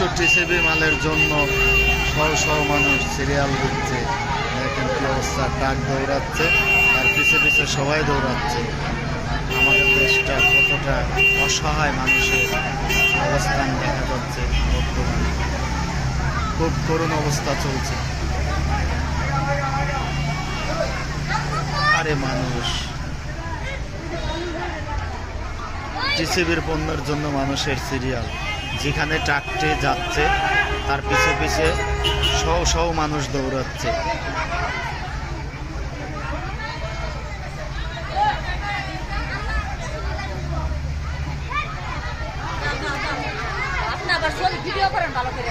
একটু টিসিবি মালের জন্য শহ শহ মানুষ সিরিয়াল দিচ্ছে। দেখেন কি অবস্থা, ট্রাক দৌড়াচ্ছে আর পিছে পিছে সবাই দৌড়াচ্ছে। আমাদের দেশটা কতটা অসহায় মানুষের অবস্থান দেখা যাচ্ছে বর্তমানে। খুব করুণ অবস্থা চলছে। আরে মানুষ টিসিবির পণ্যের জন্য মানুষের সিরিয়াল, যেখানে ট্রাকটি যাচ্ছে তার পিছে পিছে শহ শহ মানুষ দৌড়াচ্ছে। ভিডিও করেন ভালো করে